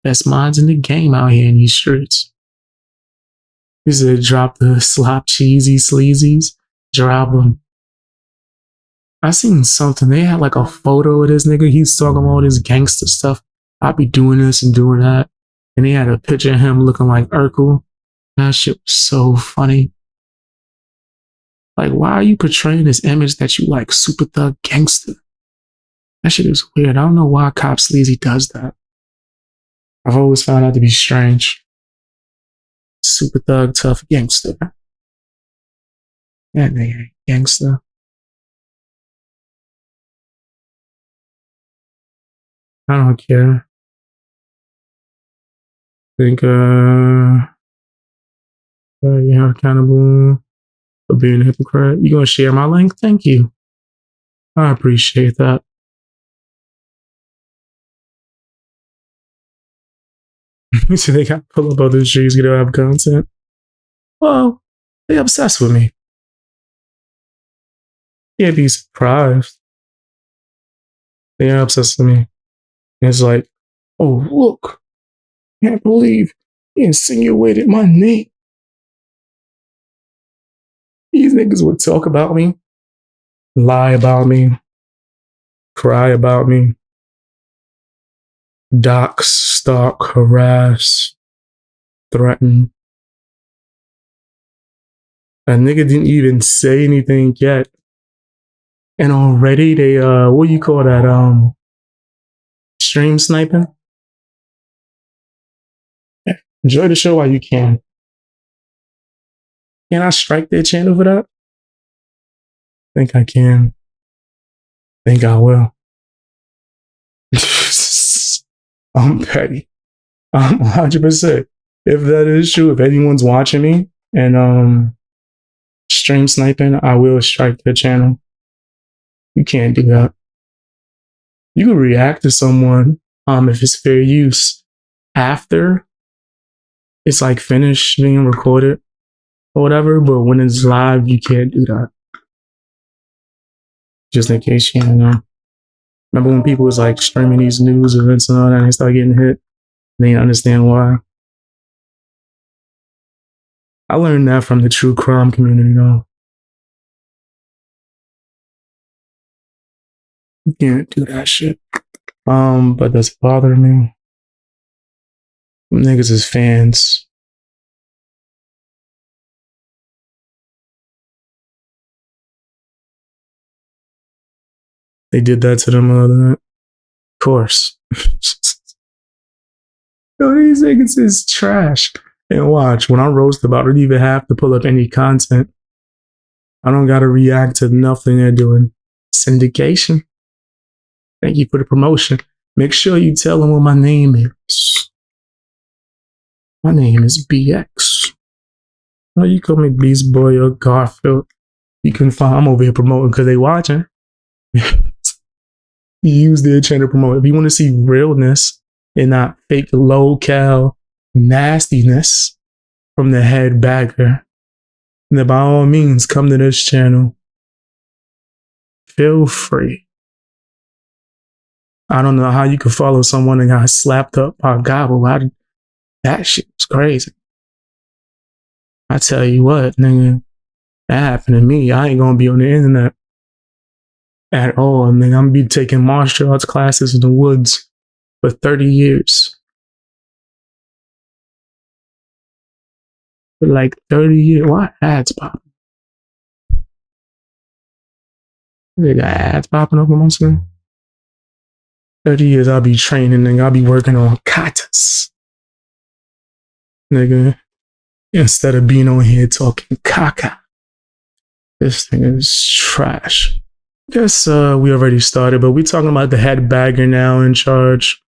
Best minds in the game out here in these streets. He said, drop the slop cheesy sleazies. Drop them. I seen something. They had like a photo of this nigga. He's talking about all this gangster stuff. I be doing this and doing that. And they had a picture of him looking like Urkel. That shit was so funny. Like, why are you portraying this image that you like super thug gangster? That shit is weird. I don't know why Cop Sleazy does that. I've always found that to be strange. Super thug tough gangster. That nigga ain't gangster. I don't care. I think, yeah, accountable for being a hypocrite. You gonna share my link? Thank you. I appreciate that. So they got to pull up other streets, get to have content. Well, they obsessed with me. Can't be surprised. They are obsessed with me. And it's like, oh, look. Can't believe he insinuated my name. These niggas would talk about me, lie about me, cry about me, dox, stalk, harass, threaten. A nigga didn't even say anything yet. And already they, what do you call that, stream sniping? Enjoy the show while you can. Can I strike their channel for that? Think I can. Think I will. I'm petty. I'm 100%. If that is true, if anyone's watching me and stream sniping, I will strike their channel. You can't do that. You can react to someone if it's fair use after it's like finished being recorded or whatever, but when it's live, you can't do that. Just in case you don't know. Remember when people was like streaming these news events and all that and they start getting hit? They didn't understand why. I learned that from the true crime community, though. You can't do that shit. But does it bother me? Niggas is fans. They did that to them the other night. Of course. Yo, these niggas is trash. And watch, when I roast them, I don't even have to pull up any content. I don't gotta react to nothing they're doing. Syndication. Thank you for the promotion. Make sure you tell them what my name is. My name is BX. Oh, you call me Beast Boy or Garfield. You can find, I'm over here promoting because they watching. Use their channel to promote. If you want to see realness and not fake low-cal nastiness from the head bagger, then by all means, come to this channel. Feel free. I don't know how you could follow someone that got slapped up by a gobble. That shit was crazy. I tell you what, nigga, that happened to me. I ain't gonna be on the internet at all. Nigga, I'm gonna be taking martial arts classes in the woods for 30 years. For like 30 years. Why ads popping? They got ads popping up on my screen. 30 years I'll be training, nigga. I'll be working on katas. Nigga. Instead of being on here talking caca. This thing is trash. Guess we already started, but we're talking about the head bagger now in charge.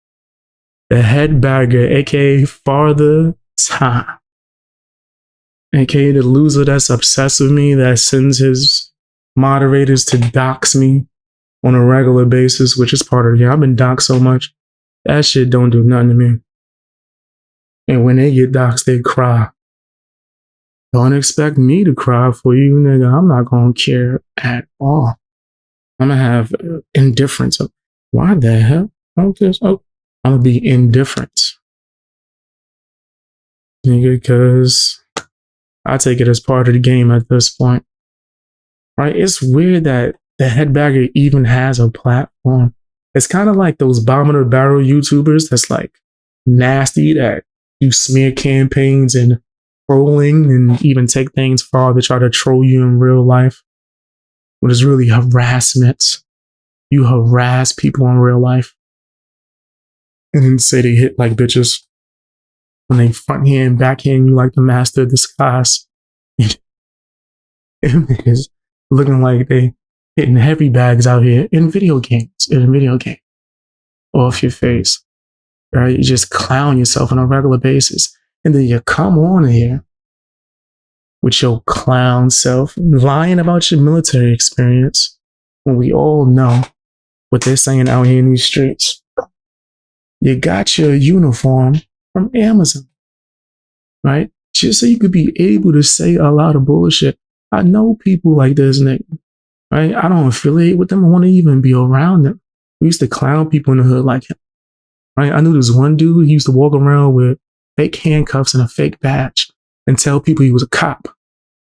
The head bagger, aka Father Time. Aka the loser that's obsessed with me, that sends his moderators to dox me on a regular basis, which is part of it. Yeah, I've been doxed so much. That shit don't do nothing to me. And when they get doxed, they cry. Don't expect me to cry for you, nigga. I'm not gonna care at all. I'm gonna have indifference. Why the hell? I'm gonna be indifferent. nigga, because I take it as part of the game at this point. Right? It's weird that the headbagger even has a platform. It's kind of like those bottom of the barrel YouTubers that's like nasty, that do smear campaigns and trolling and even take things far to try to troll you in real life. What is really harassment. You harass people in real life and then say they hit like bitches when they front hand, backhand you like the master of disguise. And niggas looking like they hitting heavy bags out here in video games, off your face. Right? You just clown yourself on a regular basis. And then you come on here with your clown self, lying about your military experience when we all know what they're saying out here in these streets. You got your uniform from Amazon, right? Just so you could be able to say a lot of bullshit. I know people like this nigga, right? I don't affiliate with them. I want to even be around them. We used to clown people in the hood like him, right? I knew this one dude, he used to walk around with fake handcuffs and a fake badge and tell people he was a cop.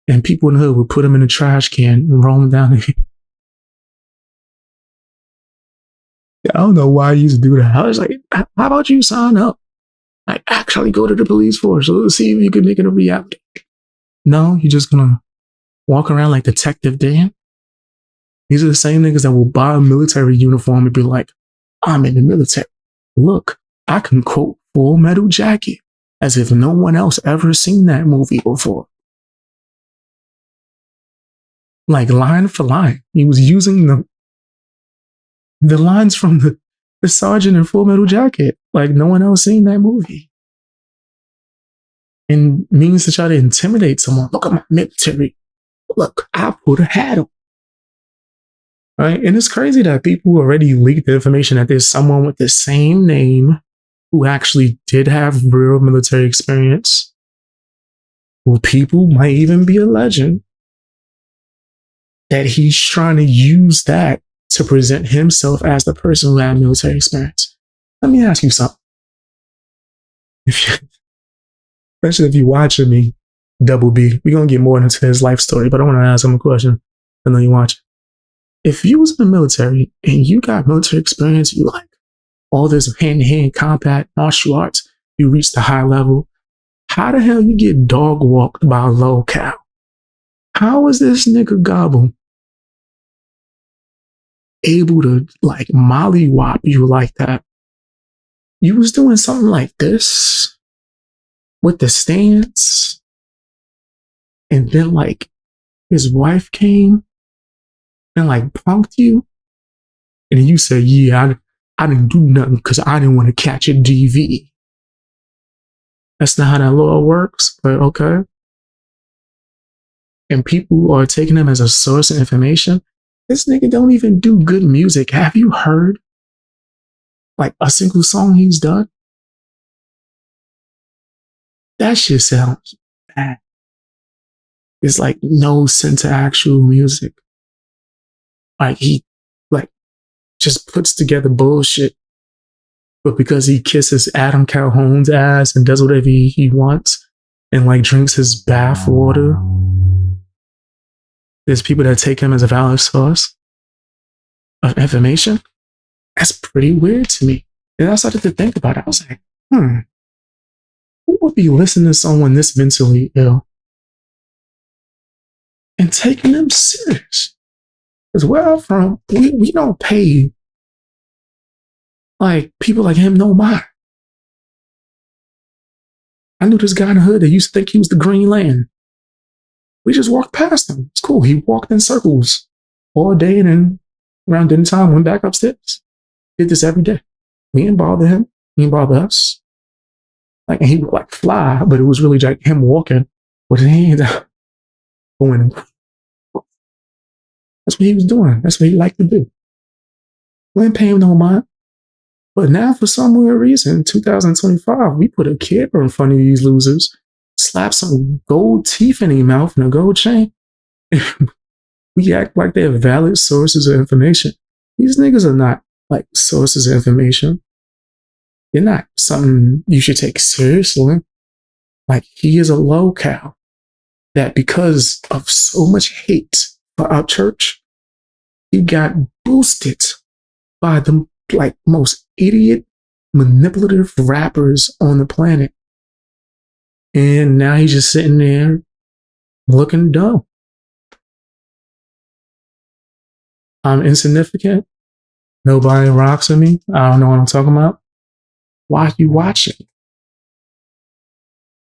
And people in the hood would put him in a trash can and roll him down. I don't know why he used to do that. I was like, how about you sign up? Like, actually go to the police force. So let's see if you can make it a reality. No, you're just gonna walk around like Detective Dan. These are the same niggas that will buy a military uniform and be like, I'm in the military. Look, I can quote Full Metal Jacket as if no one else ever seen that movie before. Like line for line. He was using the lines from the sergeant in Full Metal Jacket. Like no one else seen that movie. And means to try to intimidate someone. Look at my military. Look, I put a hat on. Right? And it's crazy that people already leaked the information that there's someone with the same name who actually did have real military experience. Who people might even be alleging that he's trying to use that to present himself as the person who had military experience. Let me ask you something. Especially if you're watching me, Double B, we're going to get more into his life story, but I want to ask him a question. I know you watch. If you was in the military and you got military experience, you like all this hand-to-hand combat, martial arts, you reach the high level, how the hell you get dog walked by a low cow? How is this nigga Gobble able to like mollywop you like that? You was doing something like this with the stance, and then like his wife came and like punked you, and you said, yeah, I didn't do nothing because I didn't want to catch a DV. That's not how that law works, but okay. And people are taking him as a source of information. This nigga don't even do good music. Have you heard like a single song he's done? That shit sounds bad. It's like no sense to actual music. Like he like just puts together bullshit. But because he kisses Adam Calhoun's ass and does whatever he wants and like drinks his bath water, there's people that take him as a valid source of information. That's pretty weird to me. And I started to think about it. I was like, who would be listening to someone this mentally ill and taking them serious? Because where I'm from, we don't pay like people like him no mind. I knew this guy in the hood that used to think he was the Green Lantern. We just walked past him. It's cool. He walked in circles all day and then around dinner time went back upstairs. Did this every day. We didn't bother him. He didn't bother us. Like, and he would like fly, but it was really like him walking with his hands out. Going. That's what he was doing. That's what he liked to do. We didn't pay him no mind. But now, for some weird reason, in 2025, we put a camera in front of these losers, slap some gold teeth in their mouth and a gold chain. We act like they're valid sources of information. These niggas are not like sources of information. They're not something you should take seriously. Like, he is a locale that because of so much hate for Upchurch, he got boosted by the like most idiot, manipulative rappers on the planet. And now he's just sitting there looking dumb. I'm insignificant. Nobody rocks with me. I don't know what I'm talking about. Why are you watching?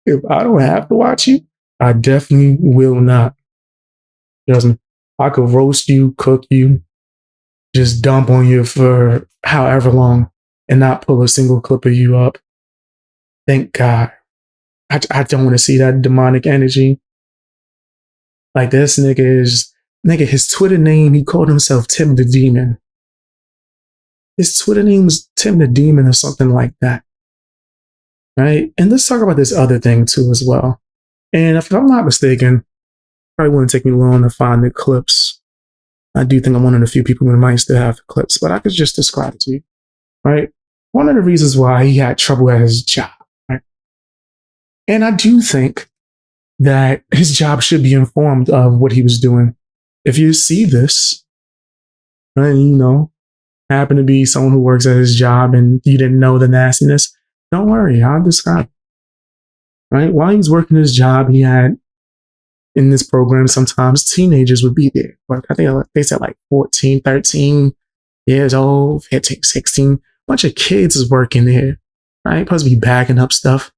If I don't have to watch you, I definitely will not. Trust me. I could roast you, cook you, just dump on you for however long and not pull a single clip of you up. Thank God. I don't want to see that demonic energy. Like, this nigga, his Twitter name, he called himself Tim the Demon. His Twitter name was Tim the Demon or something like that. Right? And let's talk about this other thing too as well. And if I'm not mistaken, probably wouldn't take me long to find the clips. I do think I'm one of the few people who might still have the clips, but I could just describe it to you. Right? One of the reasons why he had trouble at his job. Right? And I do think that his job should be informed of what he was doing. If you see this, right, happen to be someone who works at his job and you didn't know the nastiness, don't worry, I'll describe it. Right? While he was working his job, he had in this program, sometimes teenagers would be there. Like, I think they said like 14, 13 years old, 15, 16. A bunch of kids is working there, right? Supposed to be bagging up stuff,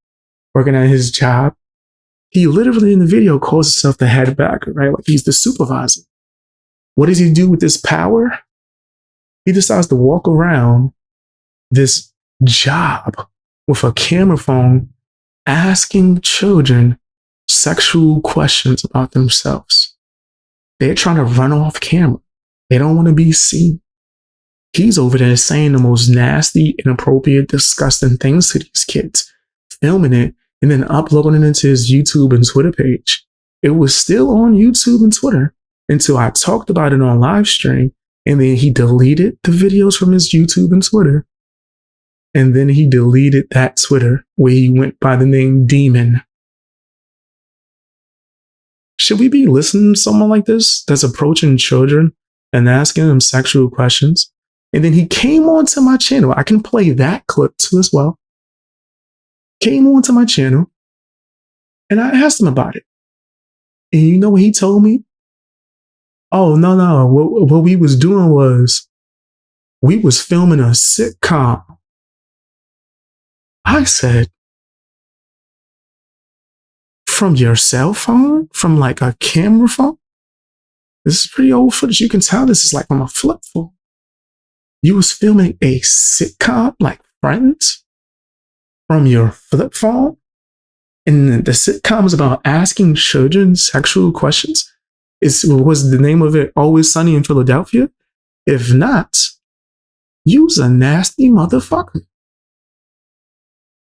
working at his job. He literally in the video calls himself the head bagger, right? Like, he's the supervisor. What does he do with this power? He decides to walk around this job with a camera phone asking children sexual questions about themselves. They're trying to run off camera. They don't want to be seen. He's over there saying the most nasty, inappropriate, disgusting things to these kids, filming it, and then uploading it into his YouTube and Twitter page. It was still on YouTube and Twitter until I talked about it on live stream, and then he deleted the videos from his YouTube and Twitter. And then he deleted that Twitter where he went by the name Demon. Should we be listening to someone like this that's approaching children and asking them sexual questions? And then he came onto my channel. I can play that clip too as well. Came onto my channel and I asked him about it. And you know what he told me? Oh, no. What we was doing was we was filming a sitcom. I said, from your cell phone? From like a camera phone? This is pretty old footage. You can tell this is like from a flip phone. You was filming a sitcom like Friends from your flip phone? And the sitcom was about asking children sexual questions? Was the name of it Always Sunny in Philadelphia? If not, you's a nasty motherfucker.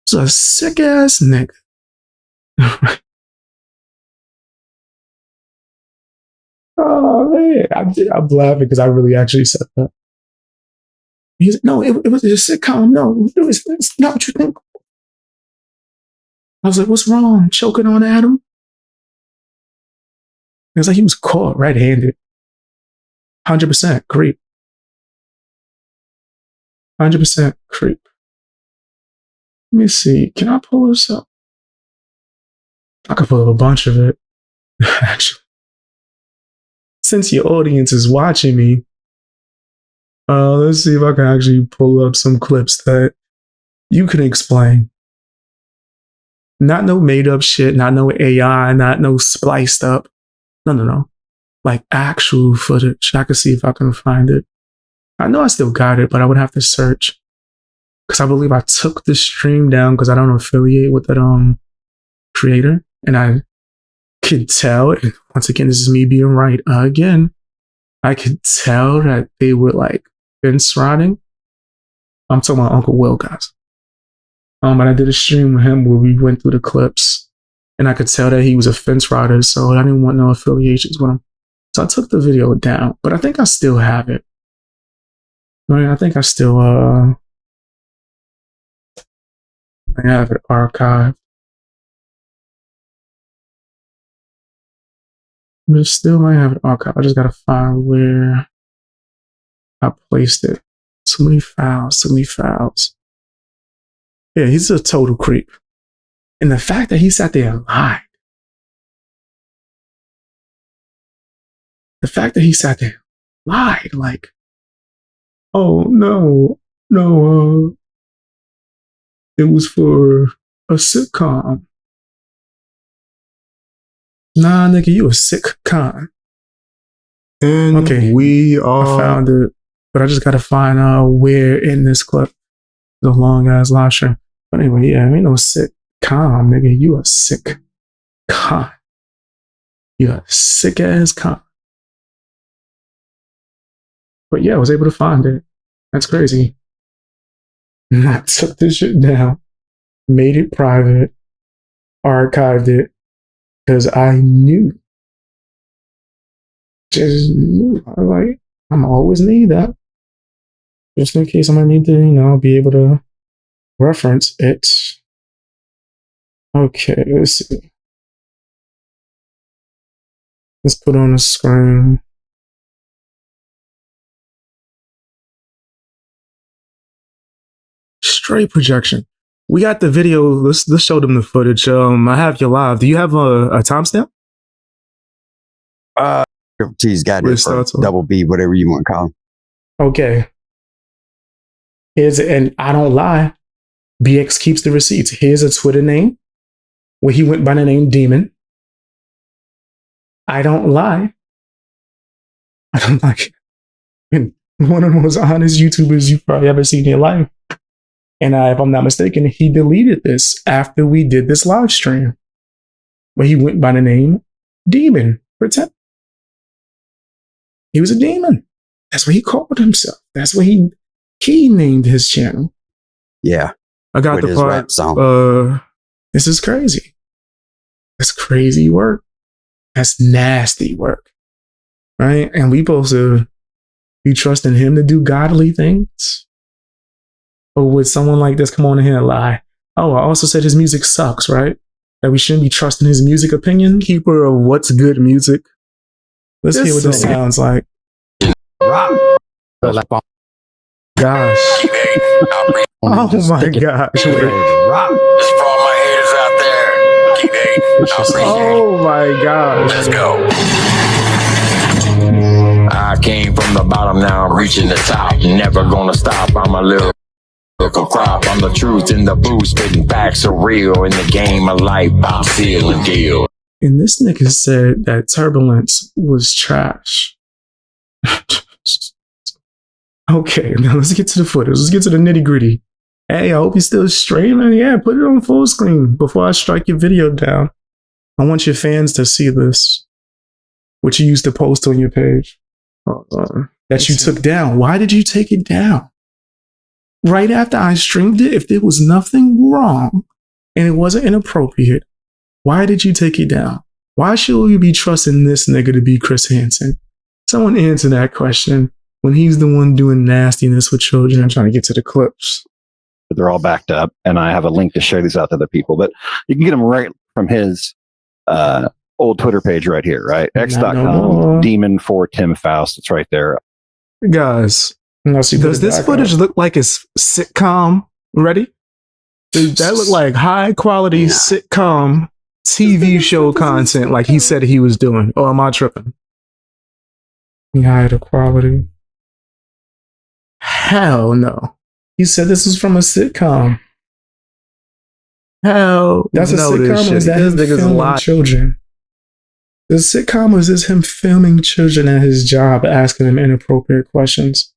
It's a sick ass nigga. Oh man, I'm laughing because I really actually said that. He's like, no, it was a sitcom. No, it's not what you think. I was like, what's wrong? Choking on Adam? It was like he was caught red-handed. 100% creep. 100% creep. Let me see. Can I pull this up? I could pull up a bunch of it. Actually, since your audience is watching me, let's see if I can actually pull up some clips that you can explain. Not no made up shit, not no AI, not no spliced up. No. Like actual footage. I can see if I can find it. I know I still got it, but I would have to search. Because I believe I took the stream down because I don't affiliate with that creator. And I could tell, and once again, this is me being right again. I could tell that they were like fence riding. I'm talking about Uncle Will, guys. But I did a stream with him where we went through the clips, and I could tell that he was a fence rider, so I didn't want no affiliations with him. So I took the video down, but I think I still have it. I think I still I have it archived. But still might have it archived. I just gotta find where I placed it. So many files. Yeah, he's a total creep. And the fact that he sat there and lied. The fact that he sat there and lied, like, oh no, it was for a sitcom. Nah, nigga, you a sick con. And okay, I found it, but I just gotta find out where in this clip. The long ass live stream. But anyway, yeah, ain't no sick con, nigga. You a sick con. You a sick ass con. But yeah, I was able to find it. That's crazy. And I took this shit down, made it private, archived it, because I knew. Just knew. I was like, I'm always need that. Just in case I might need to, be able to reference it. Okay, let's see. Let's put on the screen. Straight projection. We got the video. Let's show them the footage. I have you live. Do you have a timestamp? T's got it for double B, whatever you want to call him. Okay. And I don't lie. BX keeps the receipts. Here's a Twitter name where he went by the name Demon. I don't lie. I don't like it. One of the most honest YouTubers you've probably ever seen in your life. And if I'm not mistaken, he deleted this after we did this live stream where he went by the name Demon. Pretend. He was a demon. That's what he called himself. That's what he named his channel. Yeah. I got the part. This is crazy. That's crazy work. That's nasty work. Right? And we supposed to be trusting him to do godly things? Or would someone like this come on in here and lie? Oh, I also said his music sucks, right? That we shouldn't be trusting his music opinion? Keeper of what's good music. Let's hear what this sounds like. Gosh. Oh my gosh. Just for all my haters out there. Keep hating. Oh my gosh. Let's go. I came from the bottom, now I'm reaching the top. Never gonna stop. I'm a little crop. I'm the truth in the booth, spitting facts are real. In the game of life, I'm sealing deal. And this nigga said that Turbulence was trash. Okay, now let's get to the footage. Let's get to the nitty gritty. Hey, I hope you're still streaming. Yeah, put it on full screen before I strike your video down. I want your fans to see this. What you used to post on your page. That you took down. Why did you take it down? Right after I streamed it, if there was nothing wrong and it wasn't inappropriate, why did you take it down? Why should we be trusting this nigga to be Chris Hansen? Someone answer that question when he's the one doing nastiness with children and trying to get to the clips. But they're all backed up, and I have a link to share these out to other people. But you can get them right from his old Twitter page right here, right? X.com, Demon for Tim Faust. It's right there. Guys, does this footage look like it's sitcom ready? Does that look like high quality sitcom TV show content like he said he was doing? Or am I tripping? High quality. Hell no. He said this was from a sitcom. Hell, that's a sitcom. Or is that him filming children? The sitcom was just him filming children at his job, asking them inappropriate questions.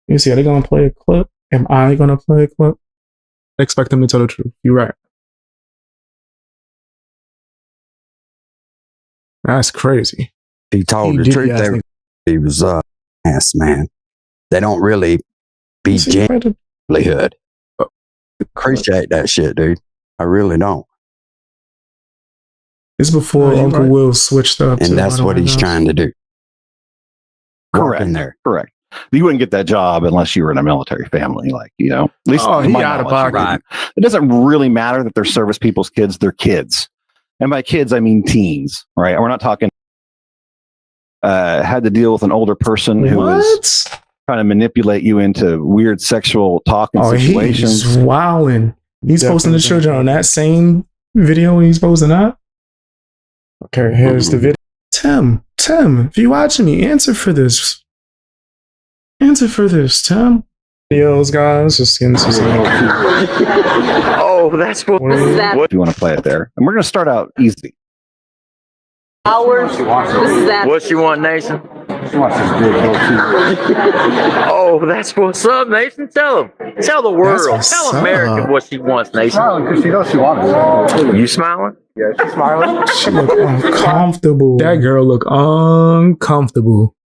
You see, are they gonna play a clip? Am I gonna play a clip? I expect them to tell the truth. You're right. That's crazy. He told the truth. He was ass man. They don't really be genuine livelihood. Appreciate that shit, dude. I really don't. It's before Uncle Will switched up. And that's what he's trying to do. Correct. Correct. You wouldn't get that job unless you were in a military family, like, at least he out of pocket. Right. It doesn't really matter that they're service people's kids. They're kids. And by kids, I mean teens, right? We're not talking had to deal with an older person who was trying to manipulate you into weird sexual talk and situations. He's wilding. He's posting the children on that same video he's posting up. Okay, here's the video. Tim, if you're watching me, answer for this. Answer for this, Tim. Videos, guys, just getting some. Oh, that's what is that? What do you want to play it there? And we're going to start out easy. Hours. What you want, Nation? She wants this big Oh, that's what's up, Nation. Tell them. Tell the world. Tell America what she wants, Nation. Smiling because she knows she wants it. You smiling? Yeah, she's smiling. She look uncomfortable. That girl look uncomfortable.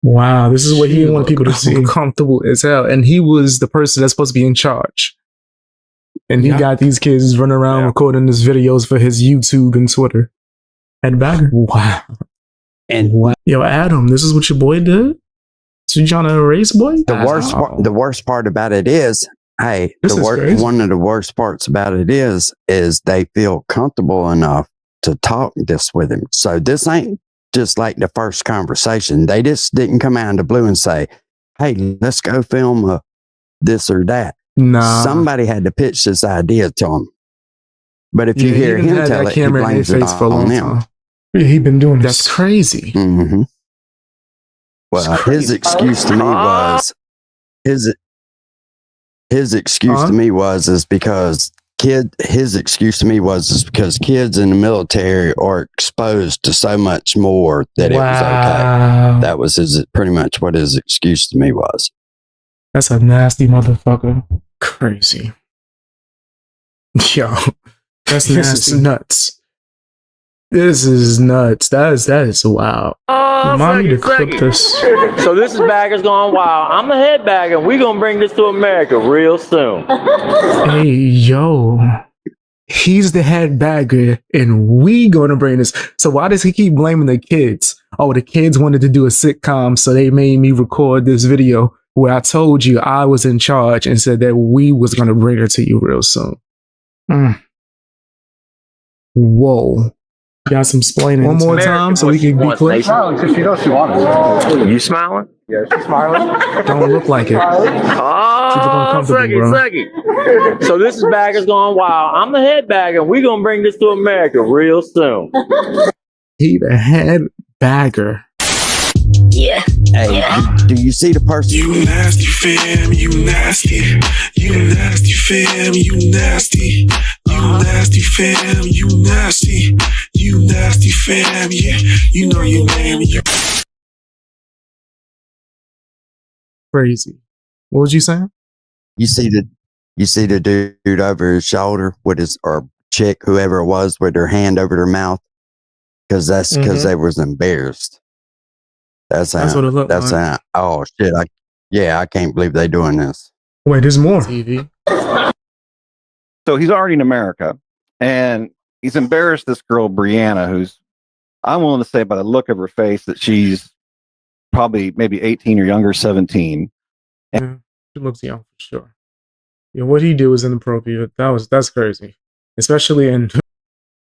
Wow, this is what he wanted people to see. Uncomfortable as hell. And he was the person that's supposed to be in charge. And he got these kids running around recording his videos for his YouTube and Twitter. Head bagger. Wow. And yo, Adam, this is what your boy did? So you trying to erase, boy? The worst part about it is, hey, one of the worst parts about it is they feel comfortable enough to talk this with him. So this ain't just like the first conversation. They just didn't come out of the blue and say, hey, let's go film this or that. Nah. Somebody had to pitch this idea to him. But if you hear him tell it, he blames it on them. Yeah, he been doing this. That's crazy. Mm-hmm. Well, his excuse to me was his excuse to me was because kids in the military are exposed to so much more that it was okay. That was pretty much what his excuse to me was. That's a nasty motherfucker. Crazy. Yo, that's nasty. This is nuts. This is nuts. That is wild. Remind me to clip this. So this is Baggers Gone Wild. I'm the head bagger. We're going to bring this to America real soon. Hey, yo. He's the head bagger, and we gonna bring this. So why does he keep blaming the kids? Oh, the kids wanted to do a sitcom, so they made me record this video where I told you I was in charge and said that we was gonna bring her to you real soon. Whoa. Got some splaining. One more time so we can be clear. She's smiling because she knows she wants it. You smiling? Yeah, she's smiling. Don't look like it. Oh, sucky. So this is Baggers Gone Wild. I'm the head bagger. We're going to bring this to America real soon. He the head bagger. Yeah. Hey, do you see the person? You nasty fam, you nasty. You nasty fam, you nasty. You nasty fam, you nasty. You nasty fam, yeah. You know your name. Crazy. What was you saying? You see the dude over his shoulder with his, or chick, whoever it was, with their hand over their mouth, because they was embarrassed. That's what it looked like. Oh shit! I can't believe they doing this. Wait, there's more. TV. So he's already in America, and he's embarrassed this girl Brianna, who's, I'm willing to say by the look of her face that she's probably maybe 18 or younger, 17. Yeah, she looks young for sure. Yeah, what he did was inappropriate. That's crazy, especially in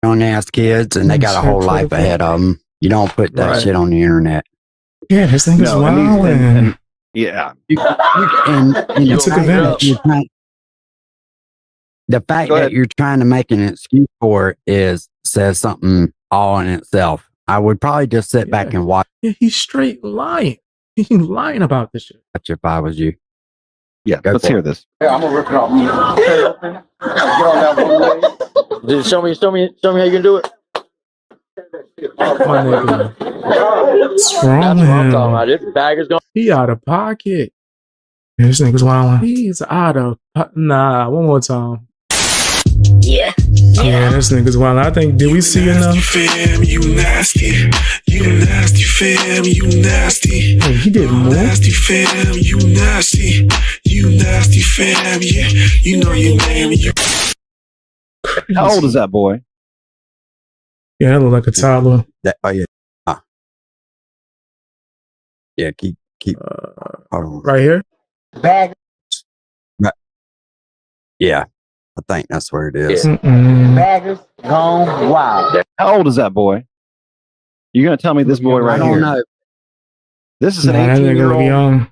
young ass kids, and they got a whole life ahead of them. You don't put that shit on the internet. Yeah, this thing is wild. Yeah, you took advantage. The fact that you're trying to make an excuse for it says something all in itself. I would probably just sit back and watch. Yeah, he's straight lying. He's lying about this shit. If I was you. Yeah, let's hear this. Yeah, I'm gonna rip it off. Just show me how you can do it. My nigga. What's wrong with him? This bag is going. He out of pocket. Yeah, this nigga's wild. He's out of nah. One more time. Yeah, this nigga's wild. I think, did we see enough? Fam, you nasty. You nasty fam, you nasty. Hey, he did more. Nasty fam, you nasty. You nasty fam, yeah. You know your name. How old is that boy? Yeah, that look like a toddler. Yeah, keep. Right here. Bag. Right. Yeah. I think that's where it is. Baggers gone wild. How old is that boy? You're gonna tell me this boy right I don't here? know. This is an That nigga look 18-year-old. young.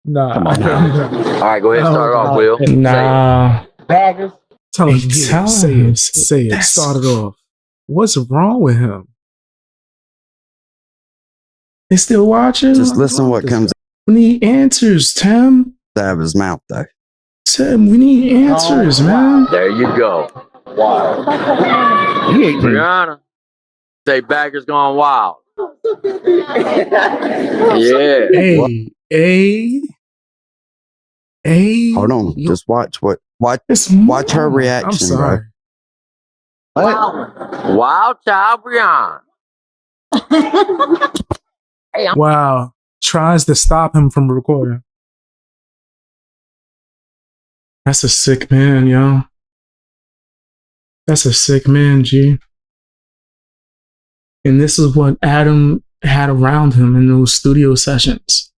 Nah. Come on now. All right, go ahead and start off, Will. Nah. Baggers. Tell him, Hey, yeah, tell say him. it. Say it. That's- Start it off. What's wrong with him? They still watching? Just listen what comes We need answers, Tim. out of his mouth, though. Tim, we need answers, man. There you go. He 18. Brianna, say baggers gone wild. Yeah. Hey. Hold on. Just watch It's watch her more. reaction, I'm sorry. bro. Wild child Brianna. Wow. Tries to stop him from recording. That's a sick man, yo. That's a sick man, G. And this is what Adam had around him in those studio sessions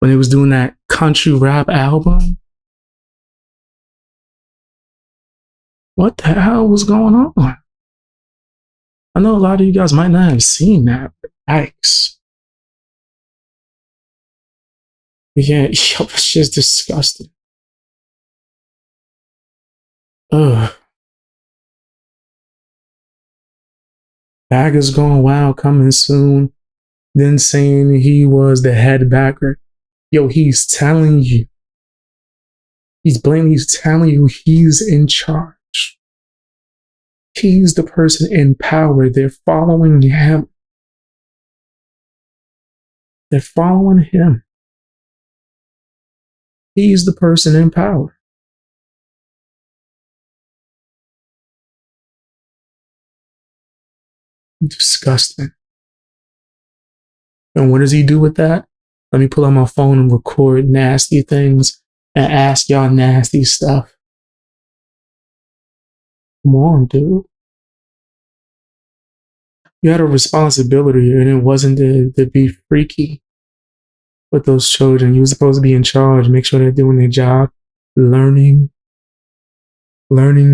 when he was doing that country rap album. What the hell was going on? I know a lot of you guys might not have seen that, but yikes. Yeah, yo, it's just disgusting. Ugh. Baggers going wild coming soon. Then saying he was the head backer. Yo, he's telling you. He's telling you he's in charge. He's the person in power. They're following him. They're following him. He's the person in power. Disgusting. And what does he do with that? Let me pull out my phone and record nasty things and ask y'all nasty stuff. Come on, dude. You had a responsibility, and it wasn't to be freaky with those children. You were supposed to be in charge, make sure they're doing their job, learning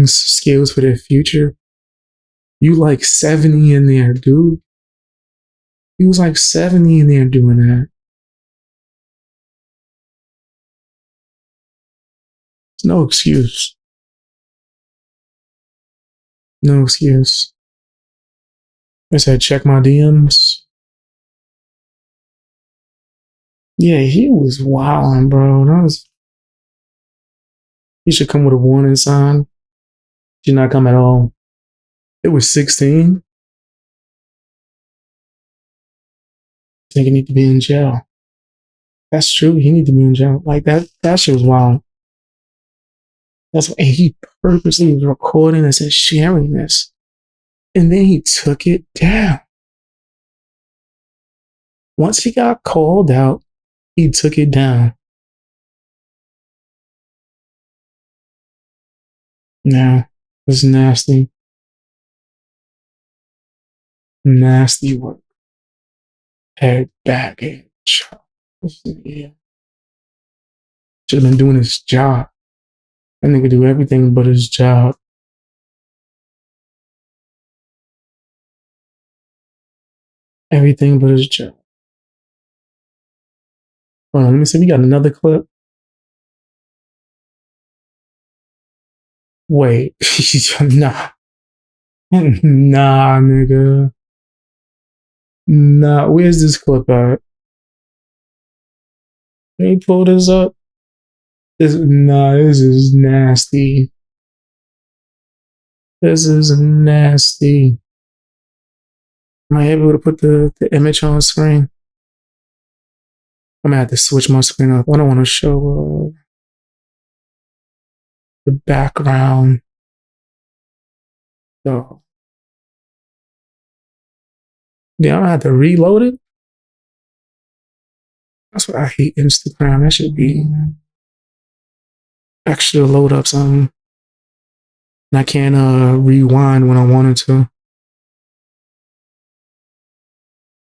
skills for their future. You like 70 in there, dude. He was like 70 in there doing that. It's no excuse. No excuse. I said, check my DMs. Yeah, he was wilding, bro. He should come with a warning sign. Should not come at all. It was 16. I think he need to be in jail. That's true. He need to be in jail. Like that shit was wild. That's why he purposely was recording this and sharing this. And then he took it down. Once he got called out, he took it down. Now, it's nasty. Nasty work. Head baggage. Yeah. Should have been doing his job. That nigga do everything but his job. Everything but his job. Hold on, let me see. We got another clip. Wait. Nah. Nah, nigga. Nah, where's this clip at? Let me pull this up. This is nasty. This is nasty. Am I able to put the image on screen? I'm gonna have to switch my screen up. I don't want to show the background. So, yeah, I'm gonna have to reload it. That's what I hate Instagram. That should be extra load up something. And I can't rewind when I wanted to.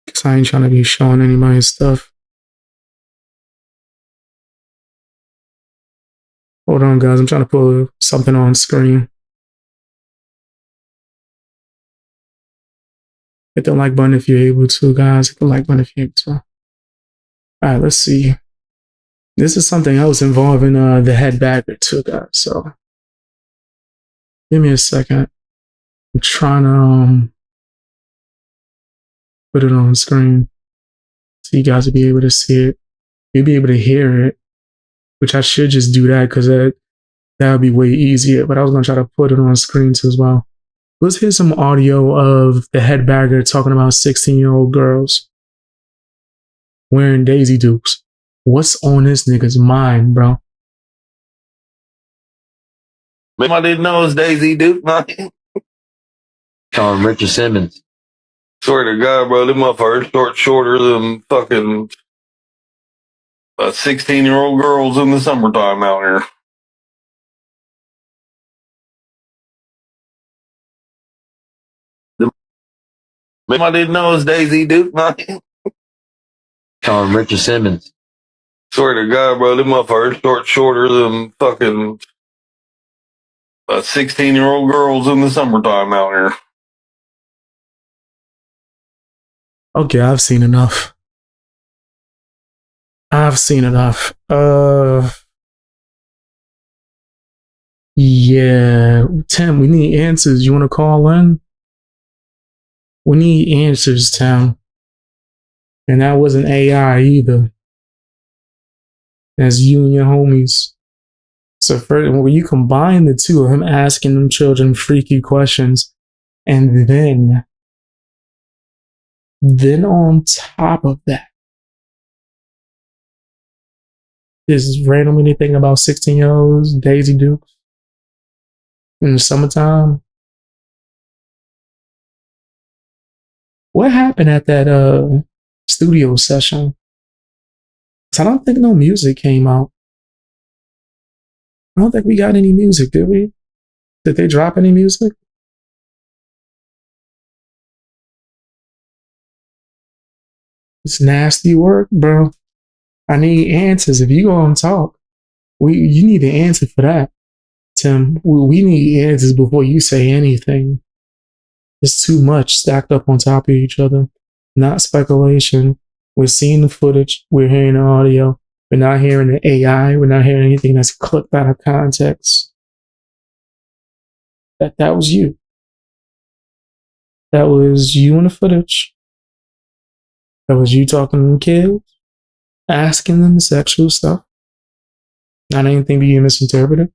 Because I ain't trying to be showing anybody stuff. Hold on, guys. I'm trying to put something on screen. Hit the like button if you're able to, guys. Hit the like button if you're able to. All right, let's see. This is something else involving the head bagger too, guys. So give me a second. I'm trying to put it on screen so you guys will be able to see it. You'll be able to hear it, which I should just do that because that would be way easier. But I was going to try to put it on screen too as well. Let's hear some audio of the head bagger talking about 16-year-old girls wearing Daisy Dukes. What's on this nigga's mind, bro? Man, I didn't know it was Daisy Duke, man. Calling Richard Simmons. Swear to God, bro, them motherfuckers shorter than fucking 16-year-old girls in the summertime out here. Man, I didn't know it was Daisy Duke, man. Calling Richard Simmons. Swear to God, bro, them motherfuckers shorter than fucking 16-year-old girls in the summertime out here. Okay, I've seen enough. Yeah, Tim, we need answers. You want to call in? We need answers, Tim. And that wasn't AI either. That's you and your homies. So first, when you combine the two of him asking them children freaky questions, and then on top of that, just randomly thing about 16-year-olds, Daisy Dukes, in the summertime. What happened at that studio session? I don't think no music came out. I don't think we got any music, did we? Did they drop any music? It's nasty work, bro. I need answers. If you gonna talk, you need an answer for that, Tim. We need answers before you say anything. It's too much stacked up on top of each other. Not speculation. We're seeing the footage. We're hearing the audio. We're not hearing the AI. We're not hearing anything that's clipped out of context. That was you. That was you in the footage. That was you talking to the kids, asking them sexual stuff. Not anything being misinterpreted.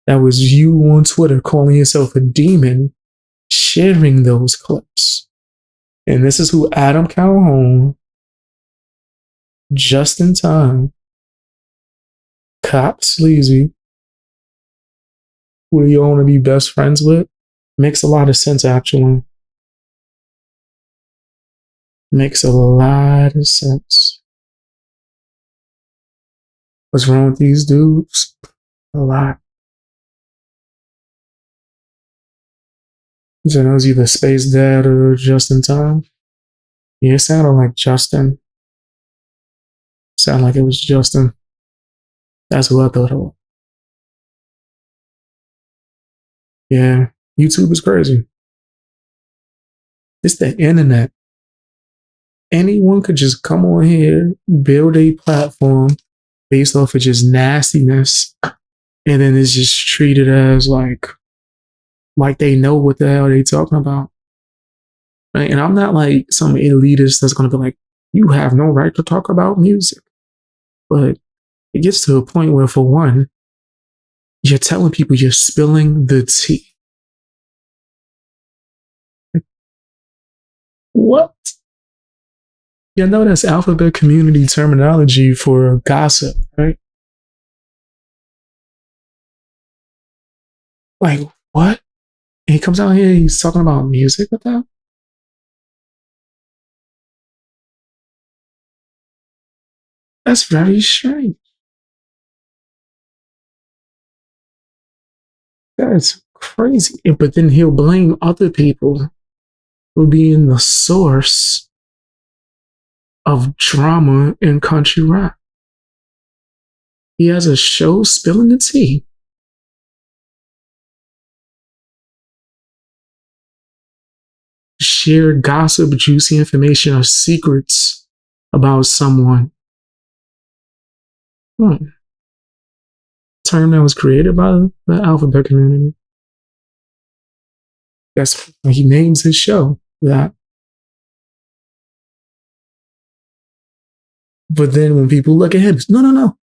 That was you on Twitter calling yourself a demon, sharing those clips. And this is who Adam Calhoun, just in time, Cop Sleazy, who you want to be best friends with, makes a lot of sense, actually. Makes a lot of sense. What's wrong with these dudes? A lot. So it was either Space Dad or Just in Time. Yeah, it sounded like Justin. Sounded like it was Justin. That's who I thought it was. Yeah, YouTube is crazy. It's the internet. Anyone could just come on here, build a platform based off of just nastiness, and then it's just treated as like they know what the hell they talking about. Right? And I'm not like some elitist that's going to be like, you have no right to talk about music. But it gets to a point where, for one, you're telling people you're spilling the tea. What? You know that's alphabet community terminology for gossip, right? Like, what? And he comes out here, he's talking about music with them? That's very strange. That's crazy. But then he'll blame other people for being the source of drama in country rap. He has a show spilling the tea share gossip, juicy information, or secrets about someone. Term that was created by the alphabet community. That's what he names his show that. But then when people look at him, it's, no.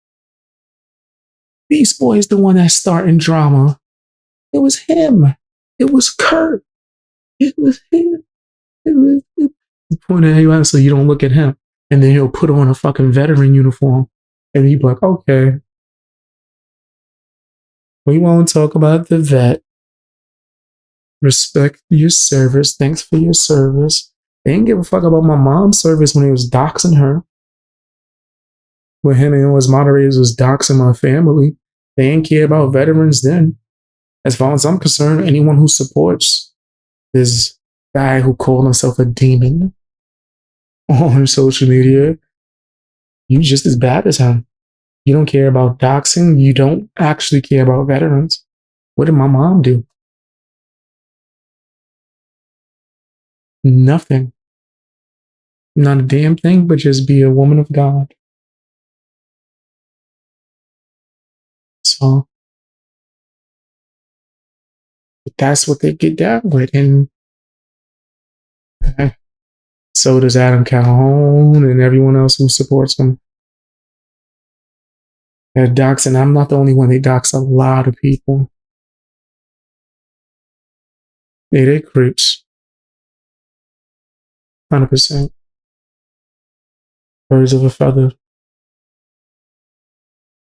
Beast Boy is the one that's starting drama. It was him. It was Kurt. It was him. The point of everyone, so you don't look at him. And then he'll put on a fucking veteran uniform. And you'd be like, okay. We won't talk about the vet. Respect your service. Thanks for your service. They didn't give a fuck about my mom's service when he was doxing her. When him and his moderators was doxing my family. They didn't care about veterans then. As far as I'm concerned, anyone who supports this guy who called himself a demon on social media, you just as bad as him. You don't care about doxing. You don't actually care about veterans. What did my mom do? Nothing. Not a damn thing, but just be a woman of God. So that's what they get down with. And so does Adam Calhoun and everyone else who supports him. They're doxing. I'm not the only one. They dox a lot of people. They creeps. 100%. Birds of a feather.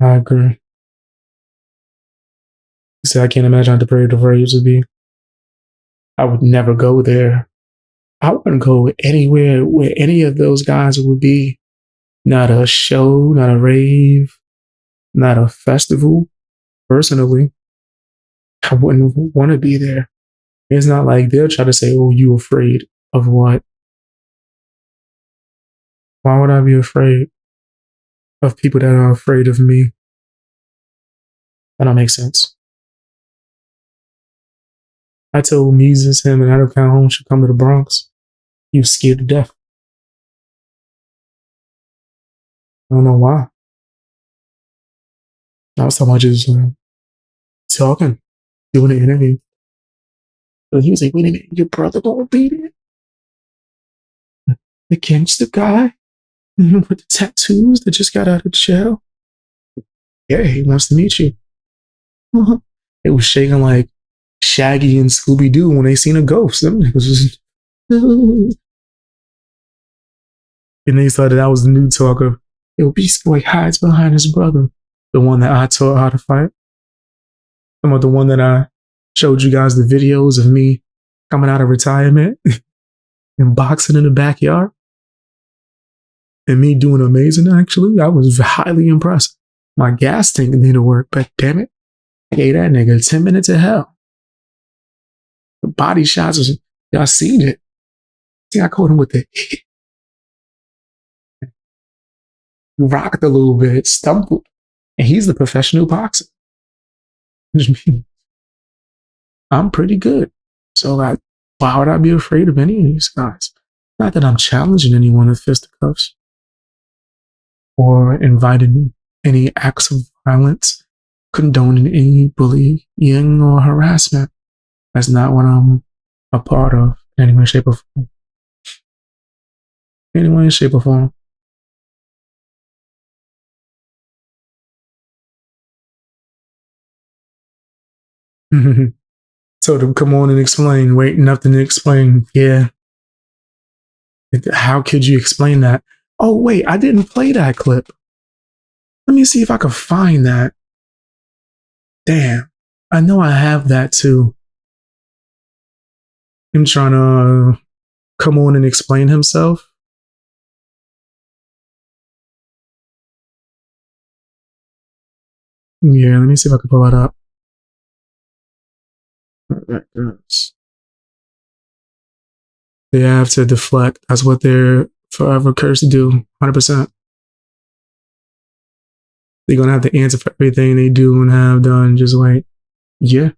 I agree. He said, I can't imagine how depraved the Braves would be. I would never go there. I wouldn't go anywhere where any of those guys would be. Not a show, not a rave, not a festival. Personally, I wouldn't want to be there. It's not like they'll try to say, oh, you afraid of what? Why would I be afraid of people that are afraid of me? That don't make sense. I told Mises, him, and Adam Calhoun should come to the Bronx. He was scared to death. I don't know why. I was talking about just talking, doing an interview. But he was like, wait a minute, your brother gonna be there? The gangster guy with the tattoos that just got out of jail? Yeah, he wants to meet you. It was shaking like Shaggy and Scooby-Doo when they seen a ghost. Them niggas was... And they thought that was the new talk of, yo, Beast Boy hides behind his brother. The one that I taught how to fight. I'm about the one that I showed you guys the videos of me coming out of retirement and boxing in the backyard. And me doing amazing, actually. I was highly impressed. My gas tank didn't work, but damn it, I gave that nigga 10 minutes of hell. The body shots was, y'all seen it. See, I caught him with the hit. He rocked a little bit, stumbled. And he's the professional boxer. I'm pretty good. So like, why would I be afraid of any of these guys? Not that I'm challenging anyone to fisticuffs or inviting any acts of violence, condoning any bullying or harassment. That's not what I'm a part of in any way, shape, or form. Any way, shape, or form. So to come on and explain, wait, nothing to explain. Yeah. How could you explain that? Oh, wait, I didn't play that clip. Let me see if I can find that. Damn. I know I have that too. Him trying to come on and explain himself. Yeah, let me see if I can pull that up. They have to deflect. That's what they're forever cursed to do. 100%. They're going to have to answer for everything they do and have done. Just wait. Yeah.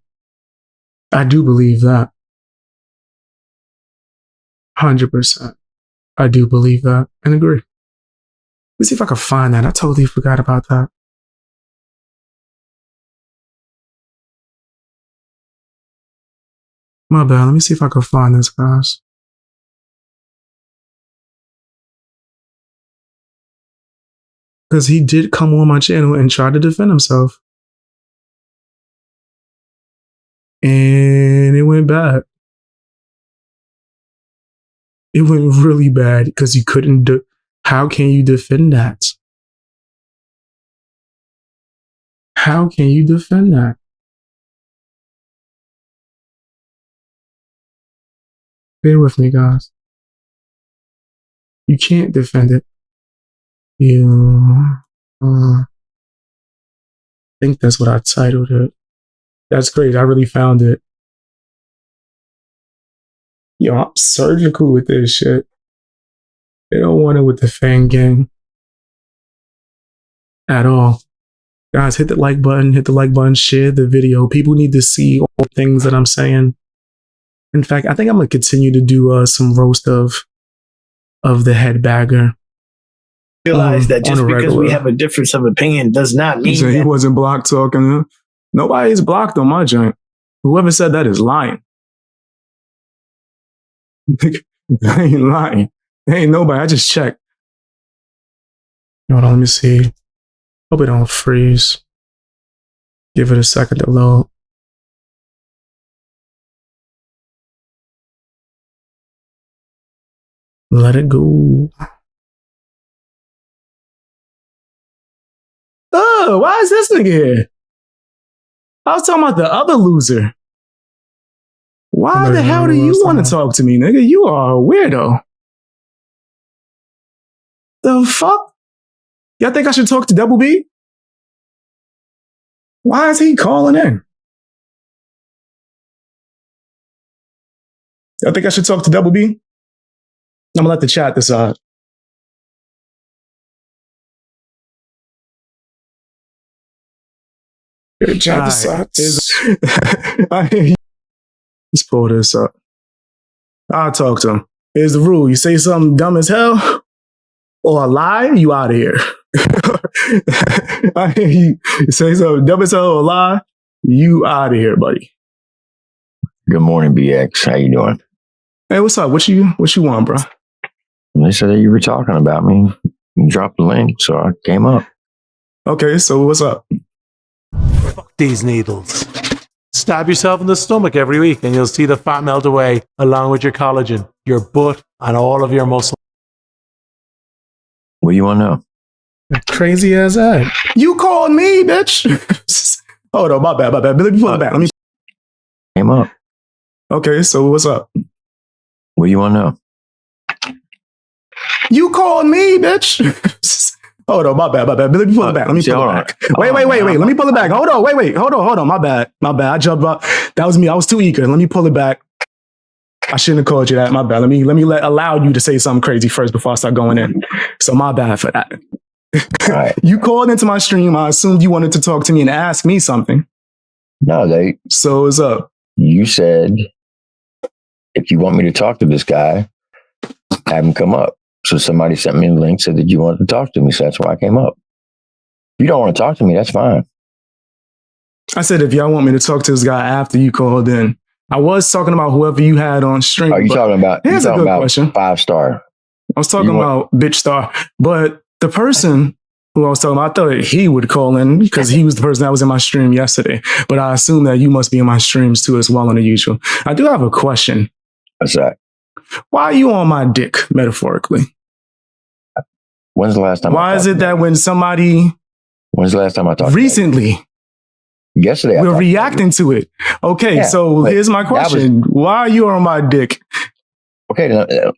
I do believe that. 100%. I do believe that and agree. Let's see if I can find that. I totally forgot about that. My bad. Let me see if I can find this, guys. Because he did come on my channel and try to defend himself. And it went bad. It went really bad because you couldn't do. How can you defend that? How can you defend that? Bear with me, guys. You can't defend it. I think that's what I titled it. That's great. I really found it. Yo, I'm surgical with this shit. They don't want it with the fan gang at all. Guys, hit the like button, share the video. People need to see all the things that I'm saying. In fact, I think I'm gonna continue to do some roast of the head bagger. Realize that just because we have a difference of opinion does not mean that he wasn't block talking. Nobody's blocked on my joint. Whoever said that is lying. I ain't lying. There ain't nobody. I just checked. Hold on, let me see. Hope it don't freeze. Give it a second to load. Let it go. Oh, why is this nigga here? I was talking about the other loser. Why the hell do you want to talk to me, nigga? You are a weirdo. The fuck? Y'all think I should talk to Double B? Why is he calling in? Y'all think I should talk to Double B? I'm gonna let the chat decide. The chat decides. Let's pull this up. I'll talk to him. Here's the rule. You say something dumb as hell or a lie, you out of here. You say something dumb as hell or a lie, you out of here, buddy. Good morning, BX. How you doing? Hey, what's up? What you want, bro? They said that you were talking about me. You dropped the link, so I came up. Okay, so what's up? Fuck these needles. Stab yourself in the stomach every week and you'll see the fat melt away along with your collagen, your butt, and all of your muscle. What do you want to know? Crazy as that. You called me, bitch. Hold on, my bad. Let me pull it back. Came up. Okay, so what's up? What do you want to know? You called me, bitch. Hold on, my bad. Let me pull it back. Let me pull it back. Wait. Let me pull it back. Hold on. My bad. I jumped up. That was me. I was too eager. Let me pull it back. I shouldn't have called you that. My bad. Let me allow you to say something crazy first before I start going in. So my bad for that. Right. You called into my stream. I assumed you wanted to talk to me and ask me something. No, So what's up? You said if you want me to talk to this guy, have him come up. So somebody sent me a link, said that you wanted to talk to me. So that's why I came up. If you don't want to talk to me, that's fine. I said, if y'all want me to talk to this guy after you called in, I was talking about whoever you had on stream. Are you talking about? Here's a good question. 5-star. I was talking about Bitch Star, but the person who I was talking about, I thought he would call in because he was the person that was in my stream yesterday. But I assume that you must be in my streams too as well on the usual. I do have a question. What's that? Why are you on my dick, metaphorically? When's the last time? Why is it that when somebody... When's the last time I talked? Recently. Yesterday. We're reacting to it. Okay, yeah, so here's my question. Why are you on my dick? Okay,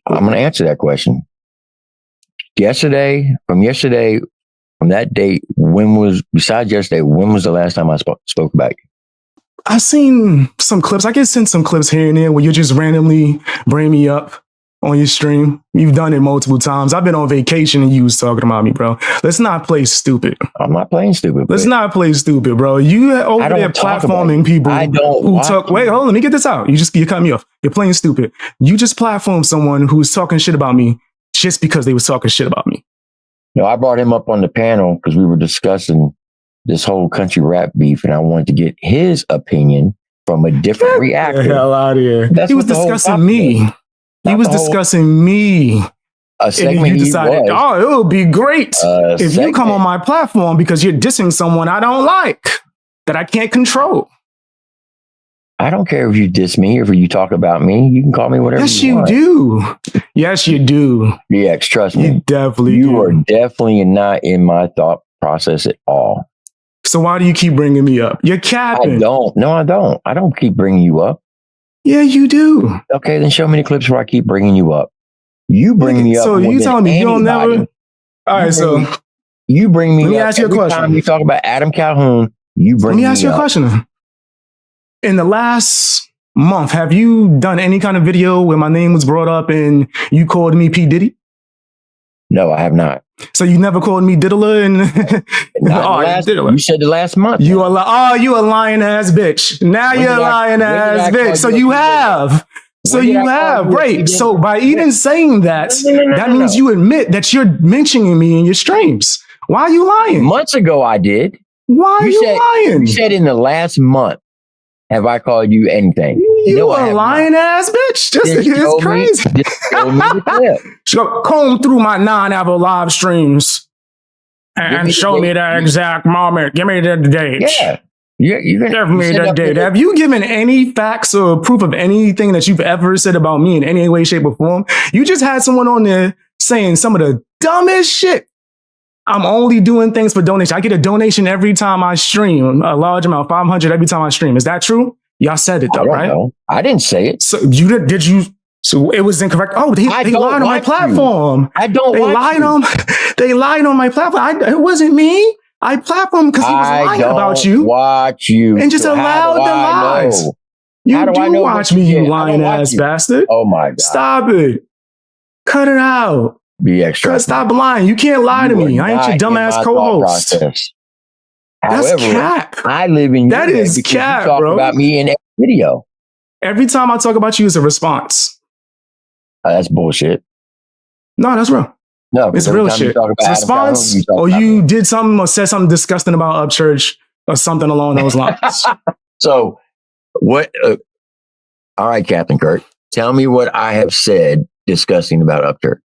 I'm going to answer that question. From that date, besides yesterday, when was the last time I spoke about you? I've seen some clips. I get sent some clips here and there where you just randomly bring me up on your stream. You've done it multiple times. I've been on vacation and you was talking about me, bro. Let's not play stupid. I'm not playing stupid. Let's not play stupid, bro. You over there platforming people who talk. Wait, hold on. Let me get this out. You cut me off. You're playing stupid. You just platformed someone who was talking shit about me just because they was talking shit about me. No, I brought him up on the panel because we were discussing this whole country rap beef, and I wanted to get his opinion from a different reactor. Get the hell out of here. He was discussing me. He was discussing me. A segment and you decided, oh, it would be great if you come on my platform because you're dissing someone I don't like, that I can't control. I don't care if you diss me or if you talk about me. You can call me whatever you want. Yes, you do. BX, trust me. You definitely You are definitely not in my thought process at all. So why do you keep bringing me up? You're capping. I don't. No, I don't. I don't keep bringing you up. Yeah, you do. Okay, then show me the clips where I keep bringing you up. You bring me up. So you telling me you don't never? All right, so you bring me. Let me ask you a question. Every time you talk about Adam Calhoun, you bring me up. Let me ask you a question. In the last month, have you done any kind of video where my name was brought up and you called me P. Diddy? No, I have not. So you never called me Diddler and Diddler. You said the last month. You a lying ass bitch. Now you're a lying ass bitch. So you have. So you have. Great. So by even saying that, that means you admit that you're mentioning me in your streams. Why are you lying? Months ago I did. Why are you lying? You said in the last month, have I called you anything? You a lying ass bitch. It's crazy. Comb through my non-ever live streams and show me the exact moment. Give me the date. Yeah. Give me the date. Have you given any facts or proof of anything that you've ever said about me in any way, shape, or form? You just had someone on there saying some of the dumbest shit. I'm only doing things for donation. I get a donation every time I stream, a large amount, 500 every time I stream. Is that true? Y'all said it though, right? Know. I didn't say it. So did you? So it was incorrect. Oh, they lied on my platform. I don't. They lied on my platform. It wasn't me. I platformed because he was lying about you. Watch you and just allowed the lies. You do watch me, you lying ass bastard. Oh my God! Stop it. Cut it out. Be extra. Stop lying. You can't lie to me. I ain't your dumbass co-host. That's cap. I live in that is cap, you talk bro. About me in every video. Every time I talk about you, it's a response. That's bullshit. No, that's real. No, it's real shit. It's a response, or you did something or said something disgusting about Upchurch or something along those lines. So, what? All right, Captain Kirk, tell me what I have said disgusting about Upchurch.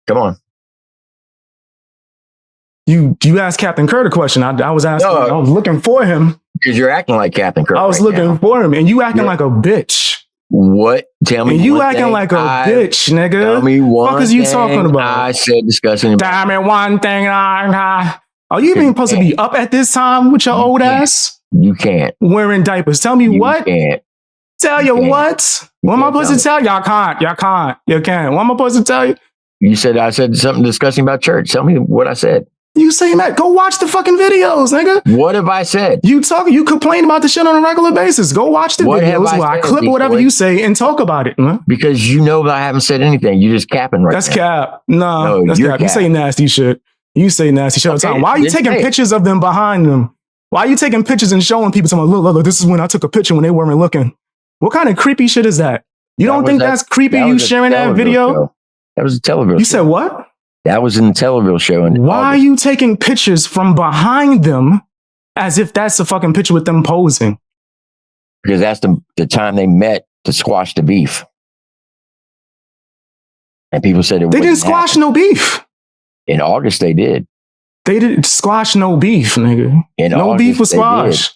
Come on. You asked Captain Kirk a question. I was asking. I was looking for him because you're acting like Captain Kirk. I was looking for him, and you acting like a bitch. What? Tell me. And you acting like a bitch, nigga. Tell me one. What is you talking about? I said discussing. Tell me one thing. Are you even supposed to be up at this time with your old ass? You can't. Wearing diapers. Tell me what? Can't. Tell you what? What am I supposed to tell you? Y'all can't. Y'all can't. You can't. What am I supposed to tell you? You said I said something disgusting about church. Tell me what I said. You saying that? Go watch the fucking videos, nigga. What have I said? You complain about the shit on a regular basis. Go watch the videos where I clip whatever you say and talk about it, man. Because you know that I haven't said anything. You're just capping right now. That's cap. No, that's cap. You say nasty shit. You say nasty shit all the time. Why are you taking pictures of them behind them? Why are you taking pictures and showing people something? Look, this is when I took a picture when they weren't looking. What kind of creepy shit is that? You don't think that's creepy, you sharing that video? That was a Televille show. You said what? That was in the Televille show. Why are you taking pictures from behind them as if that's a fucking picture with them posing? Because that's the time they met to squash the beef. And people said they didn't squash no beef. In August, they did. They didn't squash no beef, nigga. No beef was squash.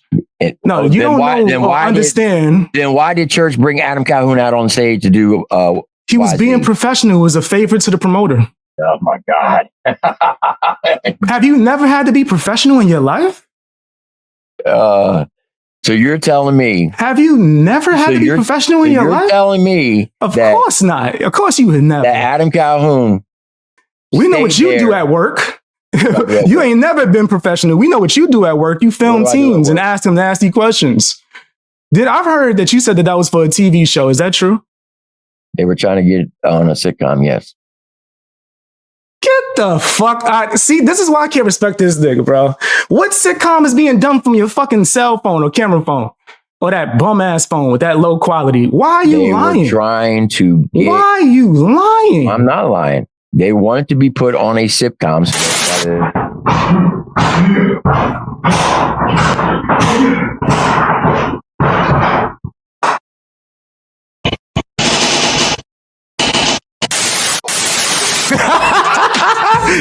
No, you don't know or understand. Then why did Church bring Adam Calhoun out on stage to do he was being professional. It was a favor to the promoter. Oh my God. Have you never had to be professional in your life? So you're telling me. Have you never had to be professional in your life? You're telling me. Of course not. Of course you would never. That Adam Calhoun. We know what you do at work. You ain't never been professional. We know what you do at work. You film teams and ask them nasty questions. I've heard that you said that was for a TV show. Is that true? They were trying to get on a sitcom, yes. Get the fuck out. See, this is why I can't respect this nigga, bro. What sitcom is being done from your fucking cell phone or camera phone? Or that bum ass phone with that low quality? Why are you lying? They were trying to get... Why are you lying? I'm not lying. They wanted to be put on a sitcom.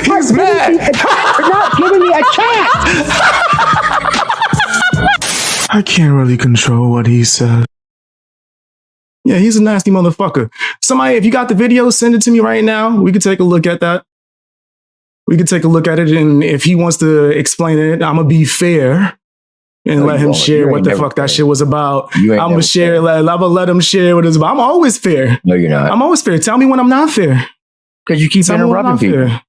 He's mad. You're not giving me a chance. I can't really control what he said. Yeah, he's a nasty motherfucker. Somebody, if you got the video, send it to me right now. We could take a look at that. We could take a look at it, and if he wants to explain it, I'm gonna be fair and let him share what the fuck that shit was about. I'm gonna share. I'm gonna let him share what it's about. I'm always fair. No, you're not. I'm always fair. Tell me when I'm not fair. Because you keep interrupting people. Fair.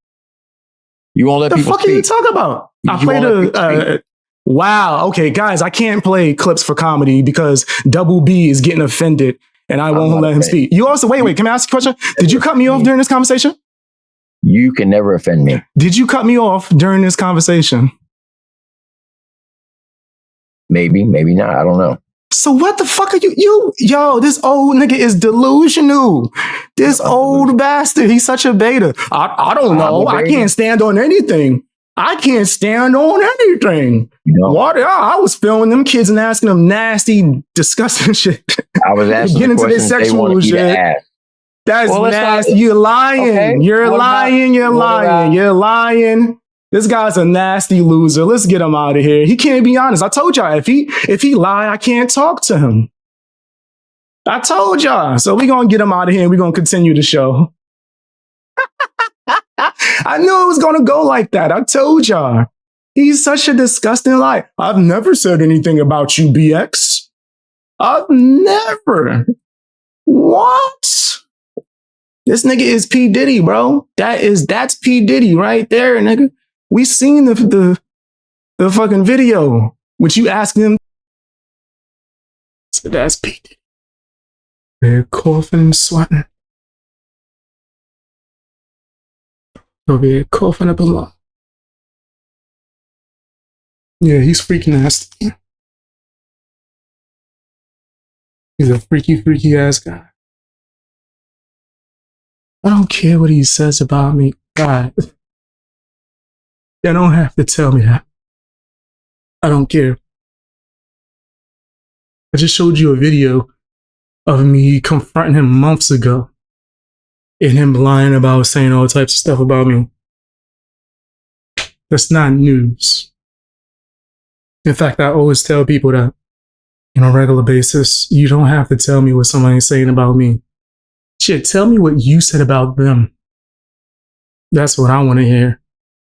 You won't let people speak. The fuck are you talking about? I played a... wow. Okay, guys, I can't play clips for comedy because Double B is getting offended and I won't let him speak. You also... Wait. Can I ask you a question? Did you cut me off during this conversation? You can never offend me. Did you cut me off during this conversation? Maybe not. I don't know. So what the fuck are you? Yo, this old nigga is delusional. This old bastard. He's such a beta. I don't know. I can't stand on anything. I can't stand on anything. What? I was filming them kids and asking them nasty, disgusting shit. I was asking get into this sexual shit. That's nasty. You're lying. Okay. You're lying. You're lying. You're lying. This guy's a nasty loser. Let's get him out of here. He can't be honest. I told y'all, if he lie, I can't talk to him. I told y'all. So we're going to get him out of here and we're going to continue the show. I knew it was going to go like that. I told y'all. He's such a disgusting lie. I've never said anything about you, BX. I've never. What? This nigga is P. Diddy, bro. That's P. Diddy right there, nigga. We seen the fucking video, which you asked him. So that's P. Diddy. They're coughing and sweating. Over here coughing up a lot. Yeah, he's freaking nasty. He's a freaky ass guy. I don't care what he says about me. God. They don't have to tell me that. I don't care. I just showed you a video of me confronting him months ago and him lying about saying all types of stuff about me. That's not news. In fact, I always tell people that on a regular basis, you don't have to tell me what somebody's saying about me. Shit, tell me what you said about them. That's what I want to hear.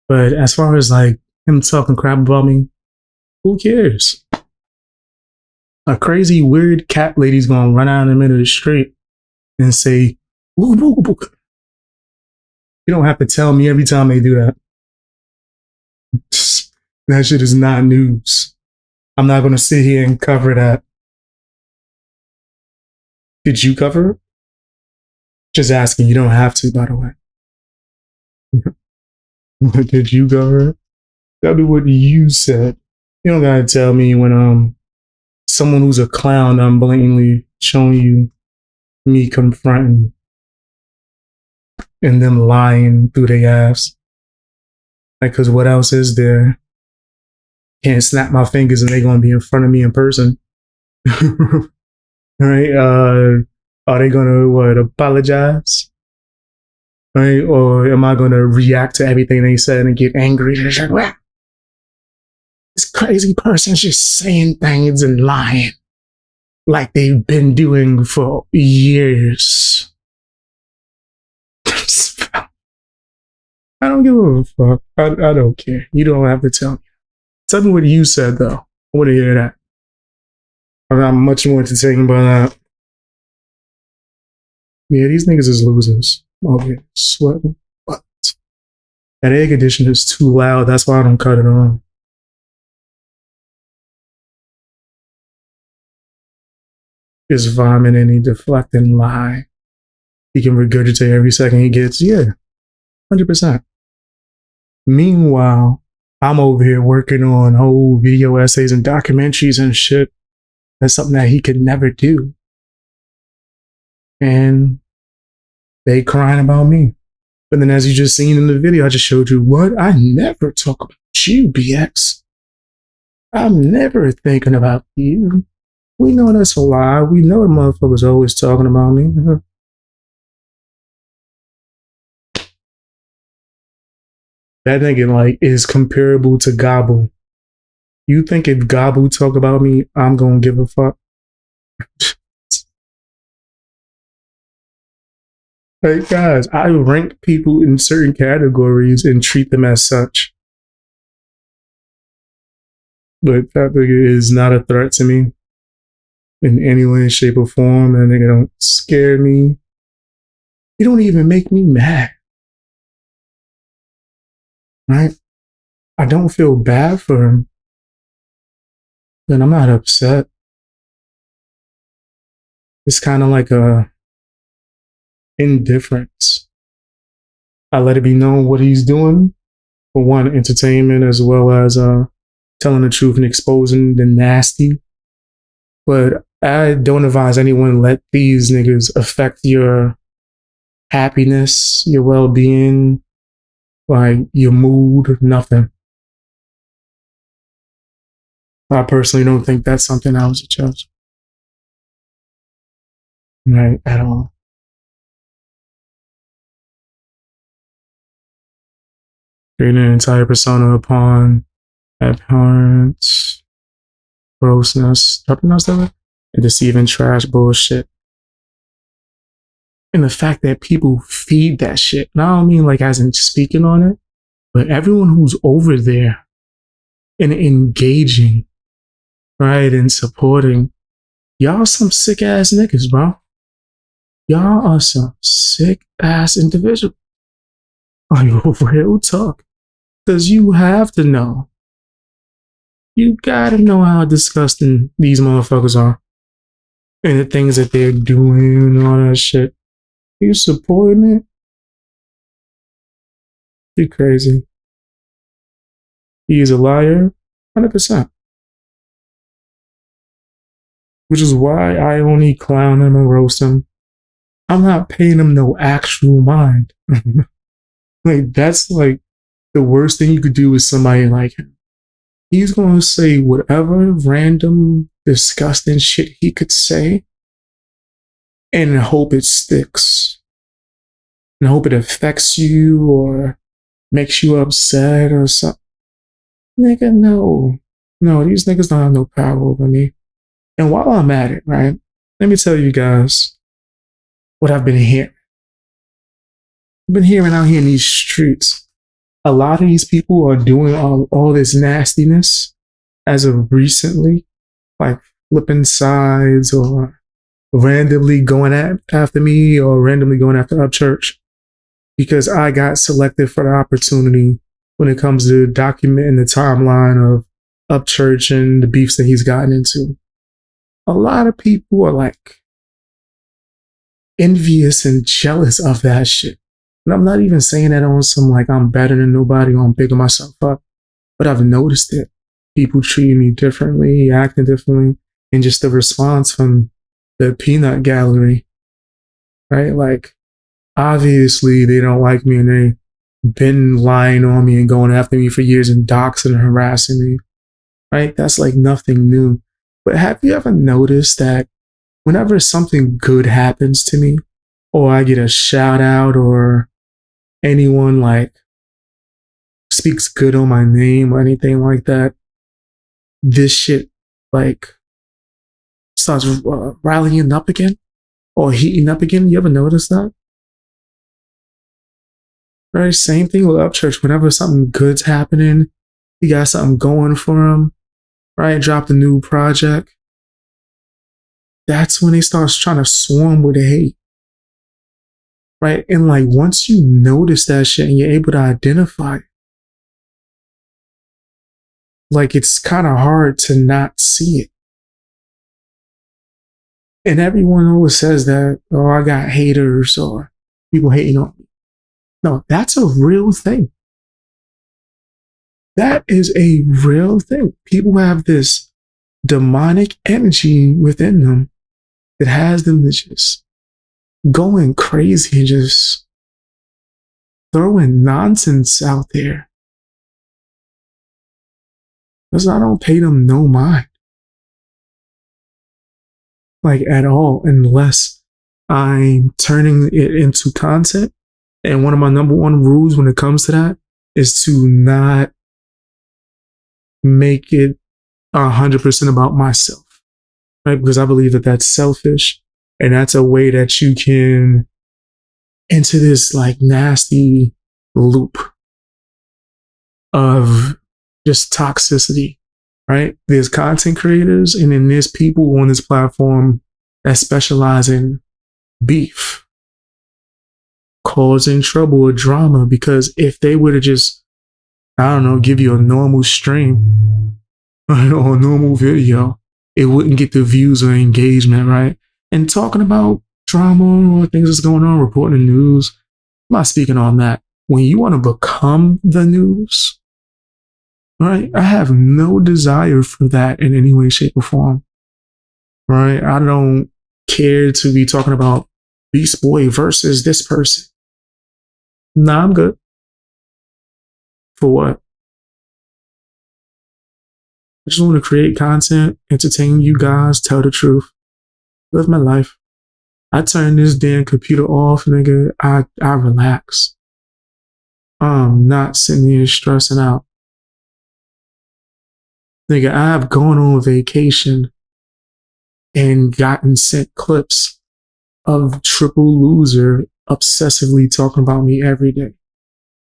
But as far as like him talking crap about me, who cares? A crazy, weird cat lady's gonna run out in the middle of the street and say, woo, woo, woo. You don't have to tell me every time they do that. That shit is not news. I'm not gonna sit here and cover that. Did you cover it? Just asking. You don't have to, by the way. Did you cover it? That'd be what you said. You don't gotta tell me when someone who's a clown, I'm blatantly showing you me confronting and them lying through their ass. Like, cause what else is there? Can't snap my fingers and they gonna be in front of me in person. Right? Are they gonna apologize? Right? Or am I gonna react to everything they said and get angry? Like, well, this crazy person's just saying things and lying like they've been doing for years. I don't give a fuck. I don't care. You don't have to tell me. Tell me what you said, though. I want to hear that. I'm much more entertained by that. Yeah, these niggas is losers. Oh, yeah, sweating. What? That air conditioner is too loud. That's why I don't cut it on. just vomit any deflecting lie. He can regurgitate every second he gets. Yeah, 100%. Meanwhile, I'm over here working on whole video essays and documentaries and shit. That's something that he could never do. And they crying about me. But then as you just seen in the video, I just showed you what? I never talk about you, BX. I'm never thinking about you. We know that's a lie. We know the motherfuckers always talking about me. That nigga like is comparable to Gobble. You think if Gobble talk about me, I'm gonna give a fuck? Hey guys, I rank people in certain categories and treat them as such. But that nigga is not a threat to me in any way, shape, or form. That nigga don't scare me. He don't even make me mad. Right? I don't feel bad for him. Then I'm not upset. It's kind of like a indifference. I let it be known what he's doing. For one, entertainment, as well as telling the truth and exposing the nasty. But I don't advise anyone let these niggas affect your happiness, your well-being, like your mood, nothing. I personally don't think that's something I was a judge. Right, at all. Creating an entire persona upon abhorrence, grossness, and deceiving trash bullshit. And the fact that people feed that shit, and I don't mean like as in speaking on it, but everyone who's over there and engaging, right, and supporting, y'all some sick ass niggas, bro. Y'all are some sick ass individuals. Like, real talk. Because you have to know. You gotta know how disgusting these motherfuckers are. And the things that they're doing and all that shit. You supporting it? You crazy. He is a liar? 100%. Which is why I only clown him and roast him. I'm not paying him no actual mind. Like, that's like the worst thing you could do with somebody like him. He's going to say whatever random, disgusting shit he could say and hope it sticks. And hope it affects you or makes you upset or something. Nigga, no. No, these niggas don't have no power over me. And while I'm at it, right, let me tell you guys what I've been hearing. I've been hearing out here in these streets. A lot of these people are doing all this nastiness as of recently, like flipping sides or randomly going after me or randomly going after Upchurch because I got selected for the opportunity when it comes to documenting the timeline of Upchurch and the beefs that he's gotten into. A lot of people are like envious and jealous of that shit. And I'm not even saying that on some like I'm better than nobody or I'm bigging myself up, but I've noticed it. People treating me differently, acting differently, and just the response from the peanut gallery, right? Like, obviously they don't like me and they've been lying on me and going after me for years and doxing and harassing me, right? That's like nothing new. But have you ever noticed that whenever something good happens to me, or I get a shout out or anyone like speaks good on my name or anything like that, this shit like starts rallying up again or heating up again? You ever notice that? Right, same thing with Upchurch. Whenever something good's happening, he got something going for him, right? Dropped a new project. That's when he starts trying to swarm with the hate. Right? And like once you notice that shit and you're able to identify it, like it's kind of hard to not see it. And everyone always says that, oh, I got haters or people hating on me. No, that's a real thing. That is a real thing. People have this demonic energy within them that has them just going crazy and just throwing nonsense out there. Because I don't pay them no mind. Like at all, unless I'm turning it into content. And one of my number one rules when it comes to that is to not make it 100% about myself, right? Because I believe that that's selfish, and that's a way that you can enter this like nasty loop of just toxicity, right? There's content creators, and then there's people on this platform that specialize in beef, causing trouble or drama, because if they were to just, I don't know, give you a normal stream or a normal video, it wouldn't get the views or engagement, right? And talking about drama or things that's going on, reporting the news, I'm not speaking on that. When you want to become the news, right? I have no desire for that in any way, shape, or form, right? I don't care to be talking about Beast Boy versus this person. Nah, I'm good. For what? I just want to create content, entertain you guys, tell the truth, live my life. I turn this damn computer off, nigga. I relax. I'm not sitting here stressing out. Nigga, I've gone on vacation and gotten sent clips of Triple Loser obsessively talking about me every day.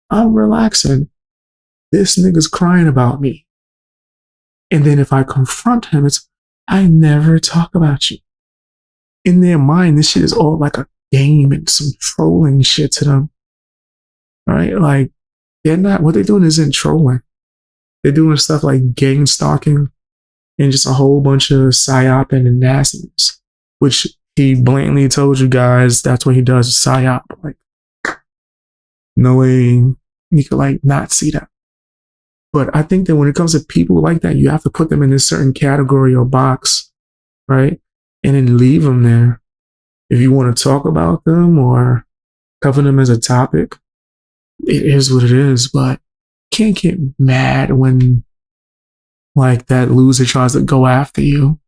I'm relaxing. This nigga's crying about me. And then if I confront him, it's, I never talk about you. In their mind, this shit is all like a game and some trolling shit to them. Right? Like, they're not, what they're doing isn't trolling. They're doing stuff like gang stalking and just a whole bunch of psyop and nastiness, which he blatantly told you guys that's what he does, psyop. Like, no way you could like not see that. But I think that when it comes to people like that, you have to put them in a certain category or box, right? And then leave them there. If you want to talk about them or cover them as a topic, it is what it is. But you can't get mad when like that loser tries to go after you.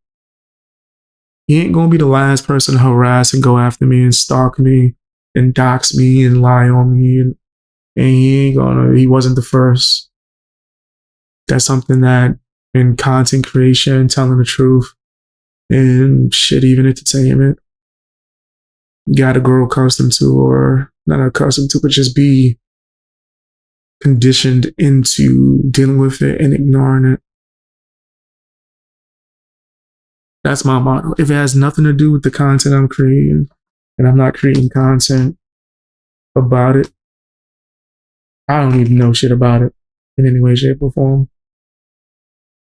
He ain't gonna be the last person to harass and go after me and stalk me and dox me and lie on me, and he wasn't the first. That's something that in content creation, telling the truth, and shit, even entertainment, you gotta grow accustomed to, or not accustomed to, but just be conditioned into dealing with it and ignoring it. That's my motto. If it has nothing to do with the content I'm creating, and I'm not creating content about it, I don't even know shit about it in any way, shape, or form.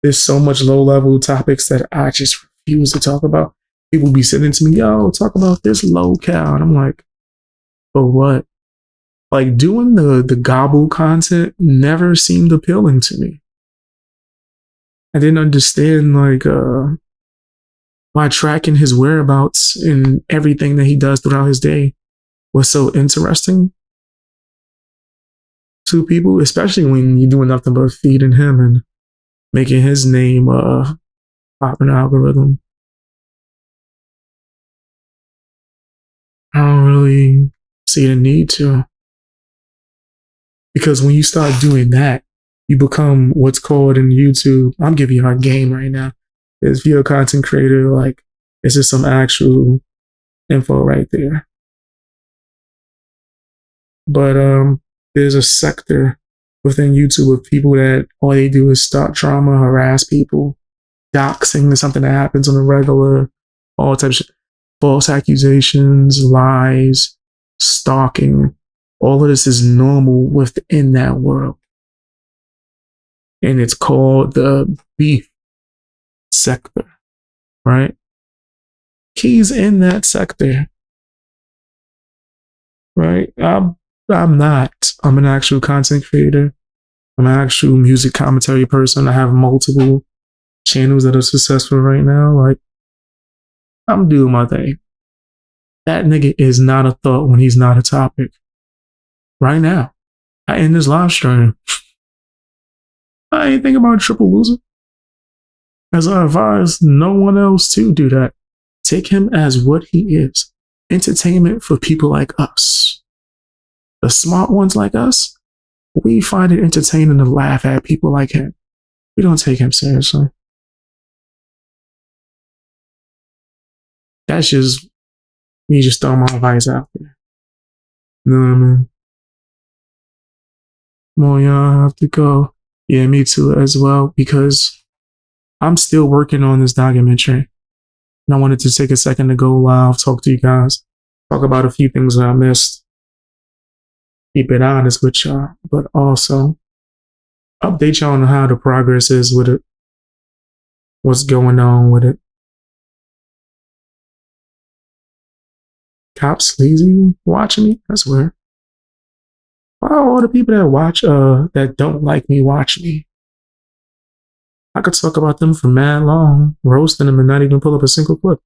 There's so much low-level topics that I just refuse to talk about. People be sending to me, yo, talk about this low-cal. And I'm like, for what? Like, doing the gobble content never seemed appealing to me. I didn't understand, like, why tracking his whereabouts and everything that he does throughout his day was so interesting to people, especially when you're doing nothing but feeding him and making his name pop an algorithm. I don't really see the need to. Because when you start doing that, you become what's called in YouTube, I'm giving you our game right now. If you're a content creator, like, this is some actual info right there. But there's a sector within YouTube of people that all they do is start drama, harass people. Doxing is something that happens on a regular, all types of shit. False accusations, lies, stalking. All of this is normal within that world. And it's called the beef sector, right? He's in that sector. Right? I'm not. I'm an actual content creator. I'm an actual music commentary person. I have multiple channels that are successful right now. Like, I'm doing my thing. That nigga is not a thought when he's not a topic. Right now. I end this live stream. I ain't thinking about triple loser. As I advise no one else to do that. Take him as what he is. Entertainment for people like us. The smart ones like us, we find it entertaining to laugh at people like him. We don't take him seriously. That's just me just throwing my advice out there. You know what I mean? Well, y'all have to go. Yeah, me too as well, because I'm still working on this documentary. And I wanted to take a second to go live, talk to you guys, talk about a few things that I missed. Keep it honest with y'all, but also update y'all on how the progress is with it. What's going on with it. Cop sleazy watching me? That's weird. Why are all the people that watch, that don't like me watch me? I could talk about them for mad long, roasting them and not even pull up a single clip.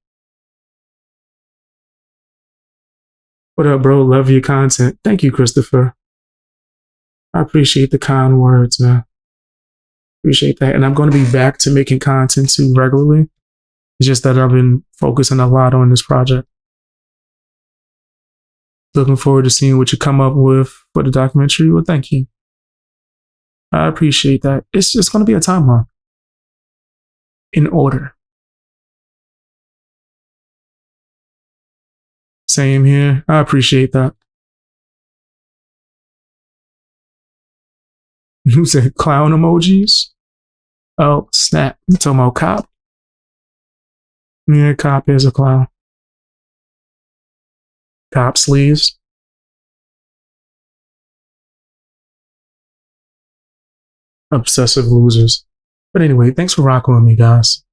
What up, bro? Love your content. Thank you, Christopher. I appreciate the kind words, man. Appreciate that. And I'm going to be back to making content too regularly. It's just that I've been focusing a lot on this project. Looking forward to seeing what you come up with for the documentary. Well, thank you. I appreciate that. It's just going to be a timeline. In order. Same here. I appreciate that. Who said clown emojis? Oh, snap. You talking about cop? Yeah, cop is a clown. Cop sleeves. Obsessive losers. But anyway, thanks for rocking with me, guys.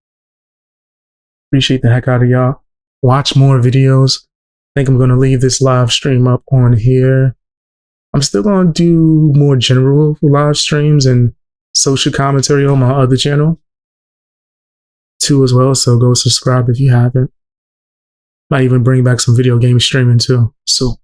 Appreciate the heck out of y'all. Watch more videos. I think I'm going to leave this live stream up on here. I'm still going to do more general live streams and social commentary on my other channel too as well. So go subscribe if you haven't. Might even bring back some video game streaming too. So